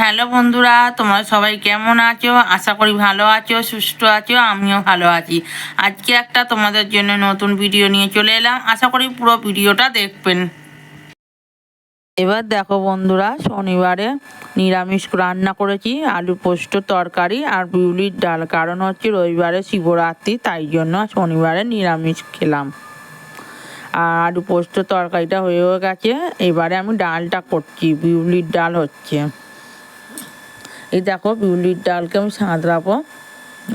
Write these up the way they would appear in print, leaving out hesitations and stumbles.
Hello বন্ধুরা, তোমরা সবাই কেমন আছো? আশা করি ভালো আছো, সুস্থ আছো। আমিও ভালো আছি। আজকে একটা তোমাদের জন্য নতুন ভিডিও নিয়ে চলে এলাম। আশা করি পুরো ভিডিওটা দেখবেন। এবার দেখো বন্ধুরা, শনিবারে নিরামিষ রান্না করেছি, আলু পোস্ত তরকারি আর বিউলির ডাল। কারণ হচ্ছে রবিবারে শিবরাত্রি, তাই জন্য শনিবারে নিরামিষ খেলাম। আর আলু পোস্ত তরকারিটা হয়েও গেছে। এবারে আমি ডালটা করছি, বিউলির ডাল হচ্ছে। এই দেখো, বিউলির ডালকে আমি সাঁতরাবো।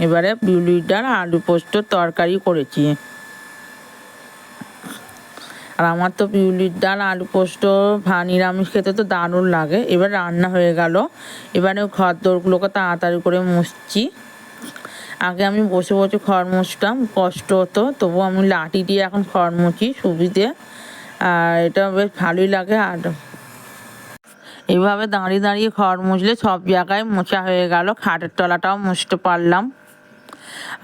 এবারে বিউলির ডাল আলু পোস্ত তরকারি করেছি। আর আমার তো বিউলির ডাল আলু পোস্ত নিরামিষ খেতে তো দারুণ লাগে। এবার রান্না হয়ে গেল। এবারে ঘর দোরগুলোকে তাড়াতাড়ি করে মুছছি। আগে আমি বসে বসে খড় মুছতাম, কষ্ট হতো, তবু আমি লাঠি দিয়ে এখন খড় মুছি সুবিধে। আর এটা বেশ ভালোই লাগে। আর এইভাবে দাঁড়িয়ে দাঁড়িয়ে খড় মুছলে সব জায়গায় মোছা হয়ে গেল, খাটের তলাটাও মুছতে পারলাম।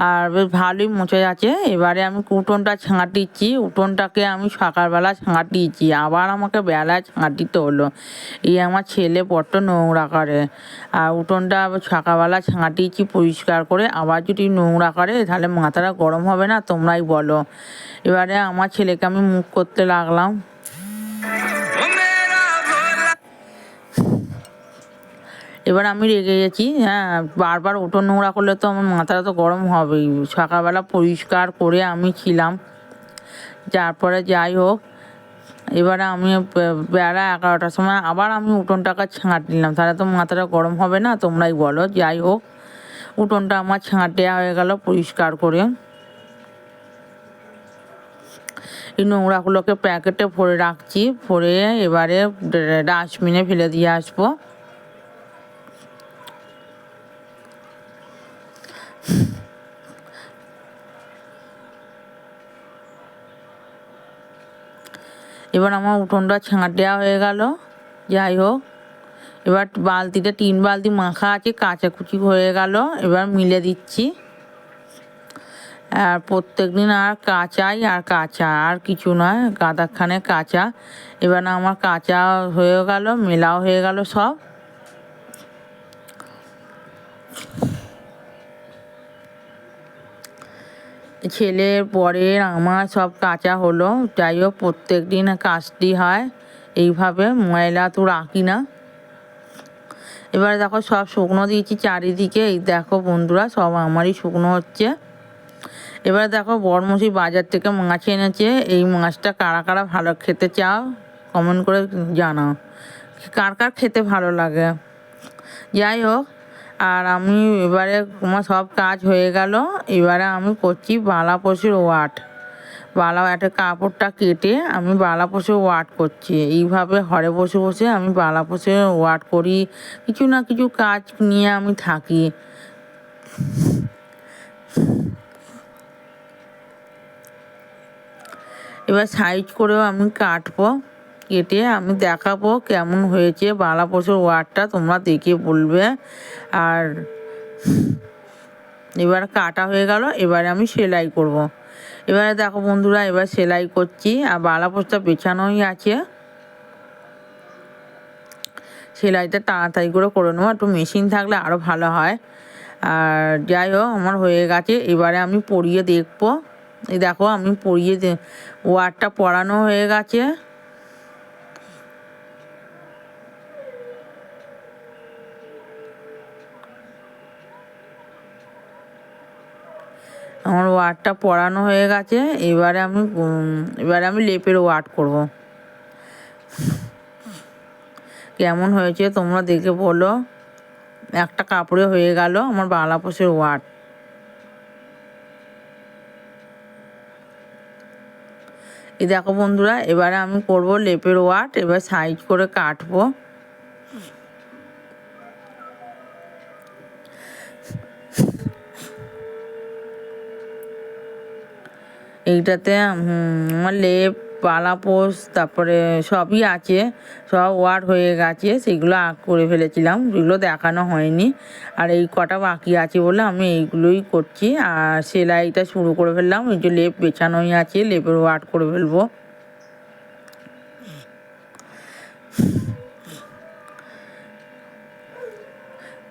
আর বেশ ভালোই মুছে যাচ্ছে। এবারে আমি উঠোনটা ছাঁটিয়েছি। উঠোনটাকে আমি সকালবেলা ছাঁটিয়েছি, আবার আমাকে বেলায় ছাঁটিতে হলো। এই আমার ছেলে বড্ড নোংরা করে। আর উঠোনটা আবার সকালবেলা ছাঁটিয়েছি পরিষ্কার করে। আবার যদি নোংরা করে তাহলে মাথাটা গরম হবে না? তোমরাই বলো। এবারে আমার ছেলেকে আমি মুখ করতে লাগলাম। এবার আমি রেগে গেছি। হ্যাঁ, বারবার উঠোন নোংরা করলে তো আমার মাথাটা তো গরম হবেই। সকালবেলা পরিষ্কার করে আমি ছিলাম। তারপরে যাই হোক, এবারে আমি বেলা 11টার সময় আবার আমি উঠোনটাকে ছাঁটলাম। তাহলে তো মাথাটা গরম হবে না? তোমরাই বলো। যাই হোক, উঠোনটা আমার ছাঁটে হয়ে গেল পরিষ্কার করে। এই নোংরাগুলোকে প্যাকেটে ভরে রাখছি। ভরে এবারে ডাস্টবিনে ফেলে দিয়ে আসবো। এবার আমার উঠোনটা ছাঁটা হয়ে গেল। যাই হোক, এবার বালতিতে 3 বালতি মাখা আছে, কাচাকুচি হয়ে গেল। এবার মিলে দিচ্ছি। আর প্রত্যেক দিন আর কাচাই আর কাঁচা, আর কিছু নয়, গাদাখানে কাঁচা। এবার আমার কাঁচা হয়ে গেল, মেলাও হয়ে গেল সব। ছেলের পরের আমার সব কাঁচা হলো। যাই হোক, প্রত্যেক দিন কাচতে হয়। এইভাবে ময়লা তো রাখি না। এবারে দেখো, সব শুকনো দিয়েছি চারিদিকে। এই দেখো বন্ধুরা, সব আমারই শুকনো হচ্ছে। এবারে দেখো, বড়মশি বাজার থেকে মাছ এনেছে। এই মাছটা কারা কারা ভালো খেতে চাও কমেন্ট করে জানাও, কার কার খেতে ভালো লাগে। যাই হোক, আর আমি এবারে আমার সব কাজ হয়ে গেল। এবারে আমি করছি বালাপোষের ওয়াট। একটা কাপড়টা কেটে আমি বালাপোষের ওয়াট করছি। এইভাবে ঘরে বসে বসে আমি বালাপোষের ওয়াট করি। কিছু না কিছু কাজ নিয়ে আমি থাকি। এবার সাইজ করেও আমি কাটবো। কেটে আমি দেখাবো কেমন হয়েছে বালাপোষের ওয়াটটা, তোমরা দেখে বলবে। আর এবার কাটা হয়ে গেল। এবারে আমি সেলাই করব। এবারে দেখো বন্ধুরা, এবার সেলাই করছি। আর বালাপোষটা বেছানোই আছে। সেলাইটা তাড়াতাড়ি করে নেবো, একটু মেশিন থাকলে আরও ভালো হয়। আর যাই হোক, আমার হয়ে গেছে। এবারে আমি পরিয়ে দেখবো। এই দেখো, আমি ওয়ারটা পরানো হয়ে গেছে। আমার ওয়ারটা পরানো হয়ে গেছে। এবারে আমি লেপের ওয়াট করব। কেমন হয়েছে তোমরা দেখে বলো। একটা কাপড়ে হয়ে গেল আমার বালাপোষের ওয়াট। এই দেখো বন্ধুরা, এবারে আমি করব লেপের ওয়াট। এবার সাইজ করে কাটবো। এইটাতে আমার লেপ, বালাপোষ, তারপরে সবই আছে। সব ওয়াট হয়ে গেছে, সেগুলো করে ফেলেছিলাম, যেগুলো দেখানো হয়নি। আর এই কটা বাকি আছে বলে আমি এইগুলোই করছি। আর সেলাইটা শুরু করে ফেললাম। এই যে লেপ বেছানোই আছে, লেপের ওয়াট করে ফেলবো।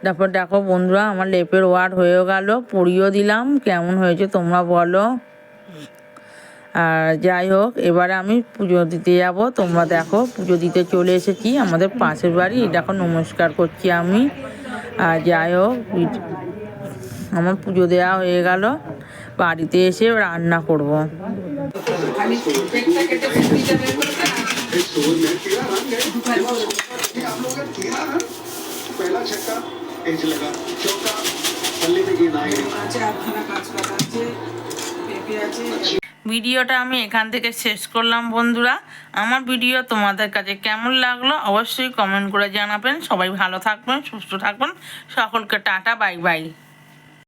তারপর দেখো বন্ধুরা আমার লেপের ওয়ার্ড হয়ে গেল, পরিয়েও দিলাম। কেমন হয়েছে তোমরা বলো। আর যাই হোক, এবারে আমি পুজো দিতে যাব। তোমরা দেখো পুজো দিতে চলে এসেছি আমাদের পাশের বাড়ি। দেখো নমস্কার করছি আমি। আর যাই হোক, আমার পুজো দেওয়া হয়ে গেল। বাড়িতে এসে রান্না করব। ভিডিওটা আমি এখান থেকে শেষ করলাম বন্ধুরা। আমার ভিডিও তোমাদের কাছে কেমন লাগলো অবশ্যই কমেন্ট করে জানাবেন। সবাই ভালো থাকবেন, সুস্থ থাকবেন। সকলকে টাটা, বাই বাই।